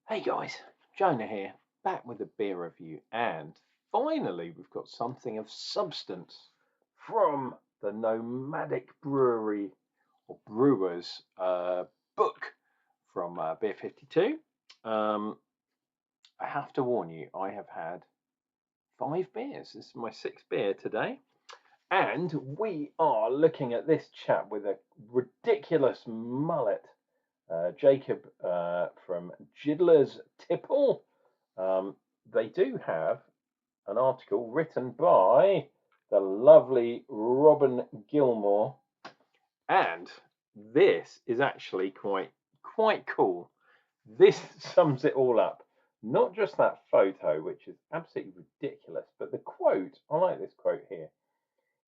Hey guys, Jonah here, back with a beer review, and finally we've got something of substance from the Nomadic Brewery or Brewers book from Beer 52. I have to warn you, I have had 5 beers. This is my 6th beer today, and we are looking at this chap with a ridiculous mullet. Jacob from Jiddler's Tipple. They do have an article written by the lovely Robin Gilmore, and this is actually quite cool. This sums it all up. Not just that photo, which is absolutely ridiculous, but the quote. I like this quote here.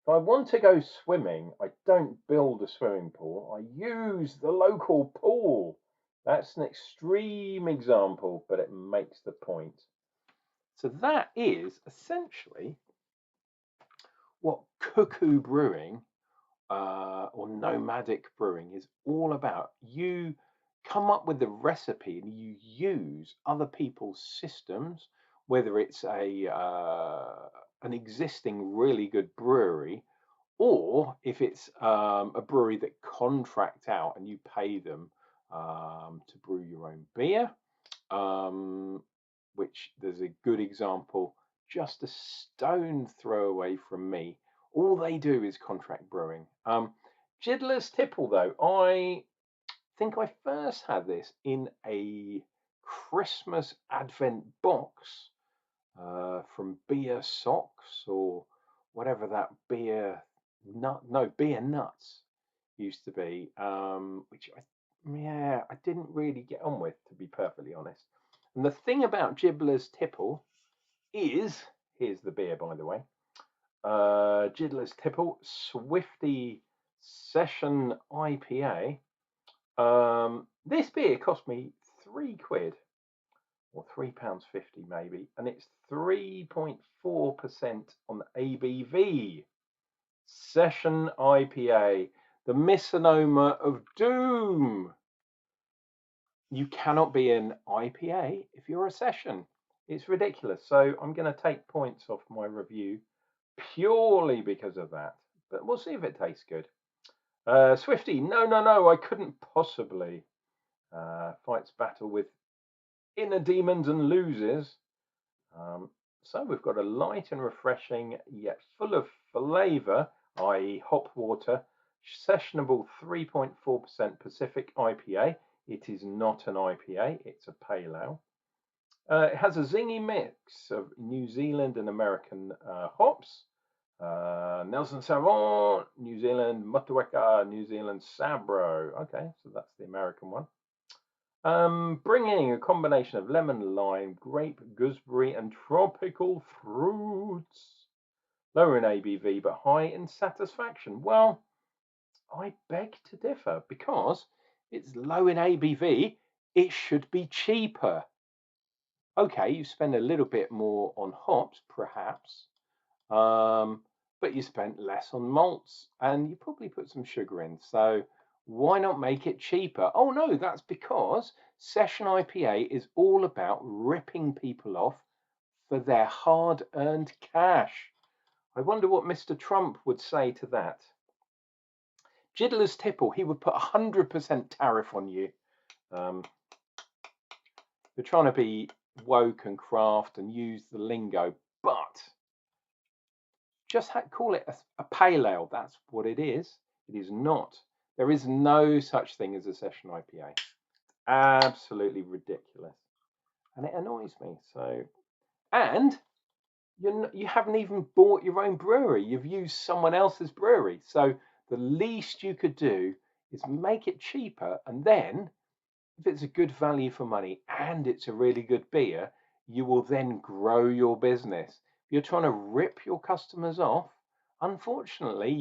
If I want to go swimming, I don't build a swimming pool. I use the local pool. That's an extreme example, but it makes the point. So that is essentially what cuckoo brewing or nomadic brewing is all about. You come up with the recipe and you use other people's systems, whether it's an existing really good brewery, or if it's a brewery that contract out and you pay them to brew your own beer, which there's a good example just a stone throw away from me. All they do is contract brewing. Jiddler's Tipple, though, I think I first had this in a Christmas Advent box from Beer Socks or whatever that beer nuts used to be, which I didn't really get on with, to be perfectly honest. And the thing about Jiddler's Tipple is, here's the beer, by the way, Jiddler's Tipple Swifty Session IPA. This beer cost me £3 or £3.50 maybe, and it's 3.4% on the ABV. Session IPA, the misnomer of doom. You cannot be an IPA if you're a session. It's ridiculous. So I'm going to take points off my review purely because of that. But we'll see if it tastes good. Swifty, no, I couldn't possibly. Fights battle with inner demons and loses. So we've got a light and refreshing, yet full of flavour, i.e. hop water, sessionable 3.4% Pacific IPA. It is not an IPA, it's a pale ale. It has a zingy mix of New Zealand and American hops. Nelson Sauvin, New Zealand, Motueka, New Zealand Sabro. Okay, so that's the American one. Bringing a combination of lemon, lime, grape, gooseberry, and tropical fruits. Lower in ABV, but high in satisfaction. Well, I beg to differ, because it's low in ABV, it should be cheaper. Okay, you spend a little bit more on hops, perhaps, but you spent less on malts, and you probably put some sugar in. So why not make it cheaper? Oh no, that's because Session IPA is all about ripping people off for their hard-earned cash. I wonder what Mr. Trump would say to that. Jiddler's Tipple, he would put 100% tariff on you. They're trying to be woke and craft and use the lingo, but just call it a pale ale. That's what it is. It is not. There is no such thing as a session IPA. Absolutely ridiculous, and it annoys me. So, and you haven't even bought your own brewery. You've used someone else's brewery. So the least you could do is make it cheaper, and then if it's a good value for money and it's a really good beer, you will then grow your business. If you're trying to rip your customers off, unfortunately, I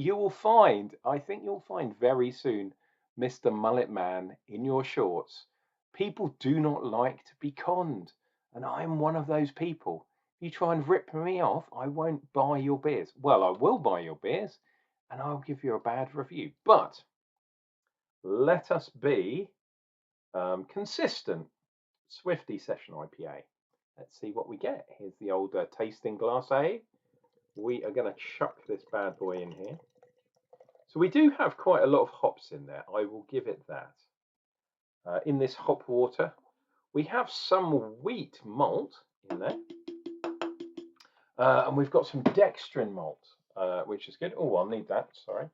think you'll find very soon, Mr. Mullet Man in your shorts. People do not like to be conned, and I'm one of those people. If you try and rip me off, I won't buy your beers. Well, I will buy your beers, and I'll give you a bad review. But let us be consistent. Swifty Session IPA. Let's see what we get. Here's the old tasting glass, eh? We are going to chuck this bad boy in here. So we do have quite a lot of hops in there. I will give it that. In this hop water, we have some wheat malt in there. And we've got some dextrin malt, which is good. Oh, I'll need that, sorry.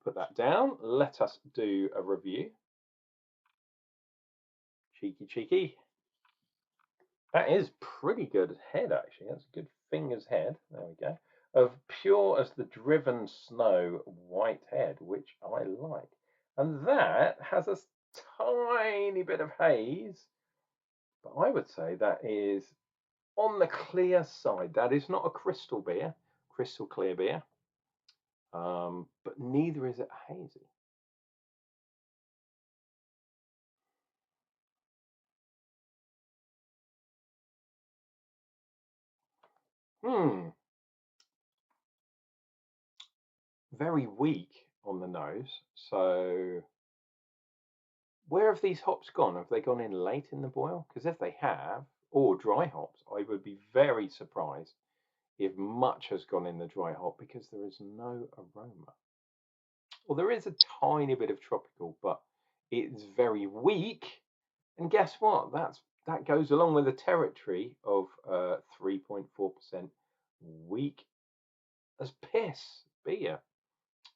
Put that down. Let us do a review. Cheeky, cheeky. That is pretty good head, actually. That's a good finger's head. There we go. Of pure as the driven snow white head, which I like. And that has a tiny bit of haze. But I would say that is on the clear side. That is not a crystal beer, crystal clear beer. But neither is it hazy. Very weak on the nose. So where have these hops gone? Have they gone in late in the boil? Because if they have, or dry hops, I would be very surprised if much has gone in the dry hop because there is no aroma. Well, there is a tiny bit of tropical, but it's very weak. And guess what? That goes along with the territory of 3.4% weak as piss beer,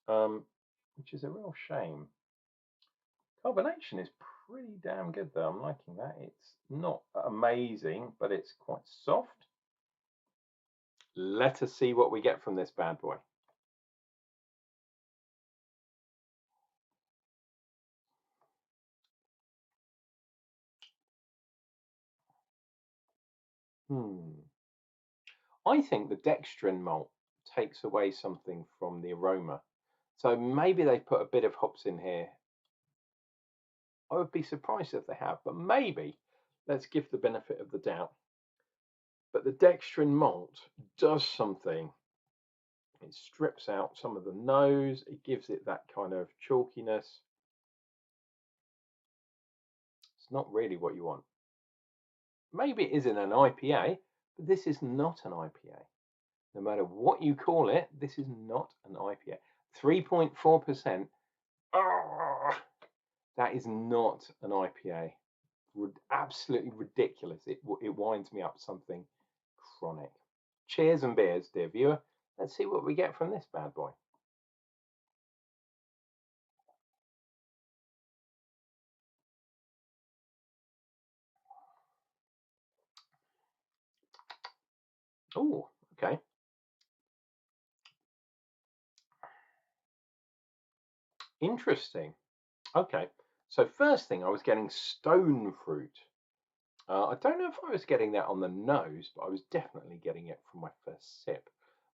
which is a real shame. Carbonation is pretty damn good though. I'm liking that. It's not amazing, but it's quite soft. Let us see what we get from this bad boy. I think the dextrin malt takes away something from the aroma. So maybe they've put a bit of hops in here. I would be surprised if they have, but maybe let's give the benefit of the doubt. But the dextrin malt does something. It strips out some of the nose. It gives it that kind of chalkiness. It's not really what you want. Maybe it isn't an IPA, but this is not an IPA. No matter what you call it, this is not an IPA. 3.4%. That is not an IPA. Absolutely ridiculous. It winds me up something chronic. Cheers and beers, dear viewer. Let's see what we get from this bad boy. Oh, okay. Interesting. Okay. So first thing, I was getting stone fruit. I don't know if I was getting that on the nose, but I was definitely getting it from my first sip.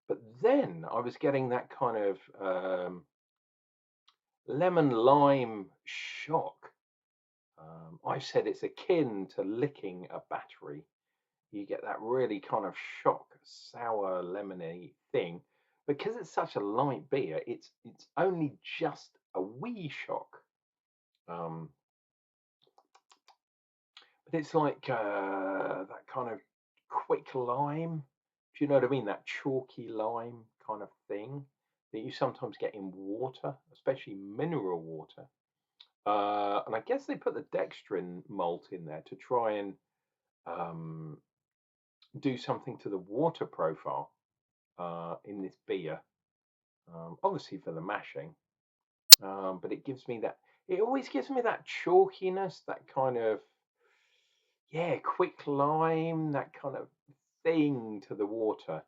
But then I was getting that kind of lemon lime shock. I've said it's akin to licking a battery. You get that really kind of shock, sour, lemony thing. Because it's such a light beer, it's only just a wee shock. But it's like that kind of quick lime. Do you know what I mean? That chalky lime kind of thing that you sometimes get in water, especially mineral water. And I guess they put the dextrin malt in there to try and do something to the water profile in this beer. Obviously for the mashing, but it gives me that. It always gives me that chalkiness, that kind of quick lime, that kind of thing to the water,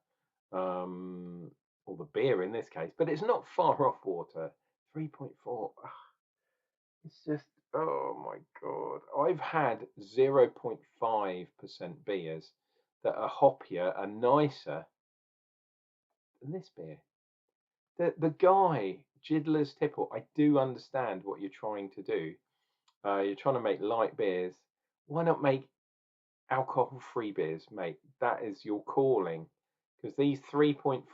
or the beer in this case. But it's not far off water. 3.4. It's just, oh my god. I've had 0.5% beers that are hoppier and nicer than this beer. The guy, Jiddler's Tipple, I do understand what you're trying to do. You're trying to make light beers. Why not make alcohol-free beers, mate? That is your calling. Because these 3.4,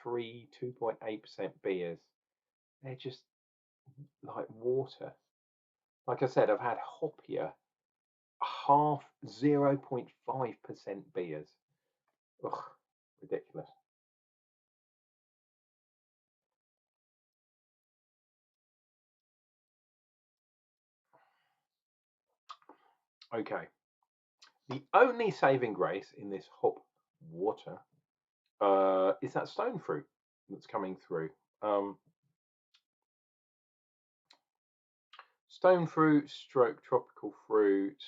2.8% beers, they're just like water. Like I said, I've had hoppier half 0.5% beers. Ugh, ridiculous. Okay. The only saving grace in this hop water is that stone fruit that's coming through. Stone fruit, stroke tropical fruit.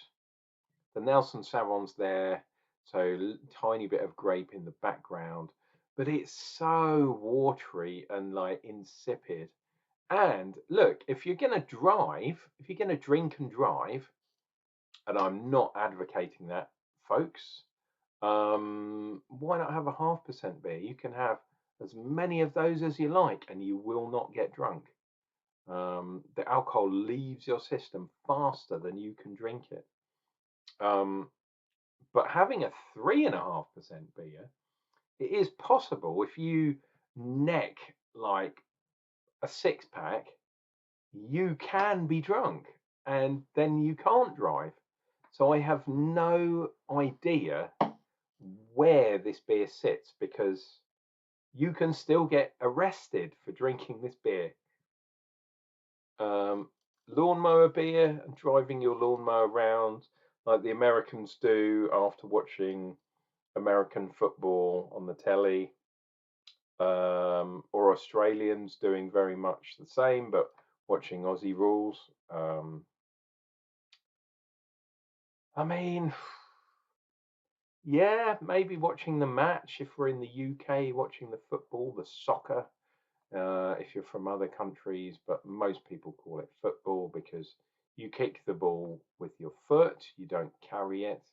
The Nelson Sauvignon there, so tiny bit of grape in the background, but it's so watery and like insipid. And look, if you're gonna drive, if you're gonna drink and drive, and I'm not advocating that, folks, why not have a 0.5% beer? You can have as many of those as you like, and you will not get drunk. The alcohol leaves your system faster than you can drink it. But having a 3.5% beer, it is possible if you neck like a 6-pack, you can be drunk and then you can't drive. So I have no idea where this beer sits because you can still get arrested for drinking this beer. Lawnmower beer and driving your lawnmower around like the Americans do after watching American football on the telly, or Australians doing very much the same but watching Aussie rules. I mean, yeah, maybe watching the match if we're in the UK, watching the football, the soccer, if you're from other countries, but most people call it football because you kick the ball with your foot, you don't carry it.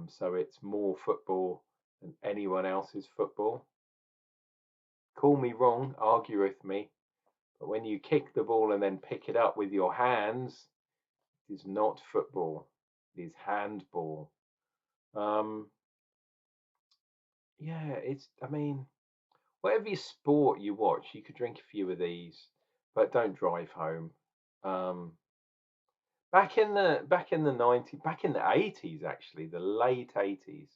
So it's more football than anyone else's football. Call me wrong, argue with me, but when you kick the ball and then pick it up with your hands, it is not football, it is handball. Um, yeah, I mean, whatever sport you watch, you could drink a few of these, but don't drive home. Um, back in the 90s, back in the 80s, actually, the late 80s,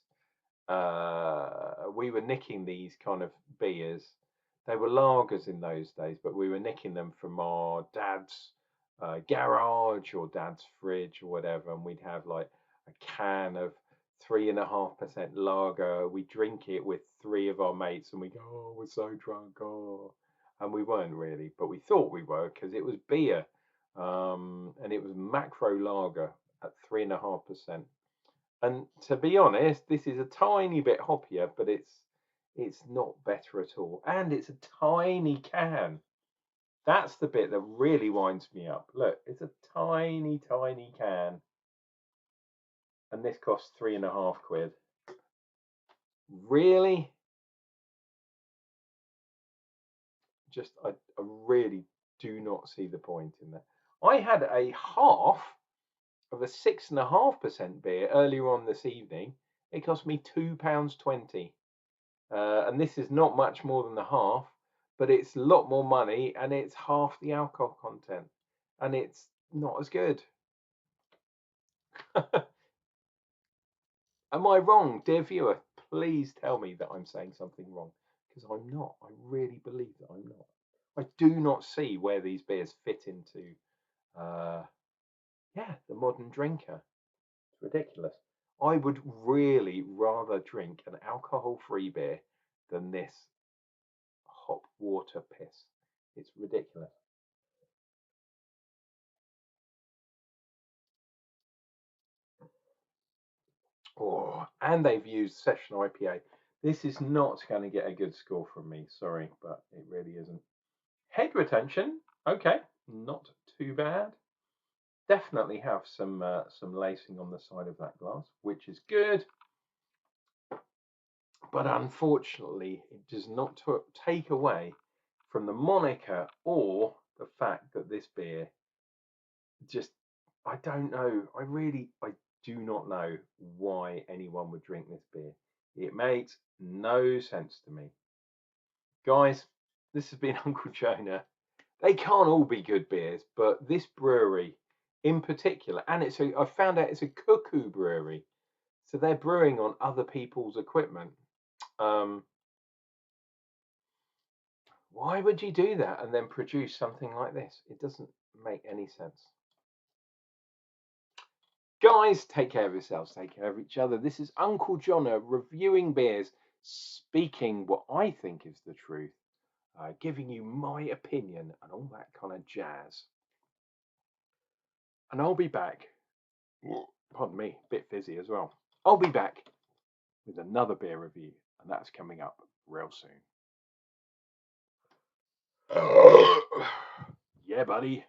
we were nicking these kind of beers. They were lagers in those days, but we were nicking them from our dad's garage or dad's fridge or whatever, and we'd have like a can of 3.5% lager. We drink it with three of our mates, and we go, "Oh, we're so drunk!" Oh, and we weren't really, but we thought we were because it was beer, and it was macro lager at 3.5%. And to be honest, this is a tiny bit hoppier, but it's not better at all. And it's a tiny can. That's the bit that really winds me up. Look, it's a tiny, tiny can. And this costs £3.50. Really? I really do not see the point in that. I had a half of a 6.5% beer earlier on this evening. It cost me £2.20. And this is not much more than the half, but it's a lot more money and it's half the alcohol content, and it's not as good. Am I wrong, dear viewer? Please tell me that I'm saying something wrong, because I'm not. I really believe that I'm not. I do not see where these beers fit into, the modern drinker. It's ridiculous. I would really rather drink an alcohol-free beer than this hop water piss. It's ridiculous. Oh, and they've used session IPA. This is not going to get a good score from me. Sorry, but it really isn't. Head retention, okay, not too bad. Definitely have some lacing on the side of that glass, which is good. But unfortunately, it does not take away from the moniker or the fact that this beer just, I don't know. I do not know why anyone would drink this beer. It makes no sense to me. Guys, this has been Uncle Jonah. They can't all be good beers, but this brewery in particular, and I found out it's a cuckoo brewery, so they're brewing on other people's equipment. Why would you do that and then produce something like this? It doesn't make any sense. Guys, take care of yourselves, take care of each other. This is Unclejona reviewing beers, speaking what I think is the truth, giving you my opinion and all that kind of jazz. And I'll be back. Pardon me, a bit fizzy as well. I'll be back with another beer review, and that's coming up real soon. Yeah, buddy.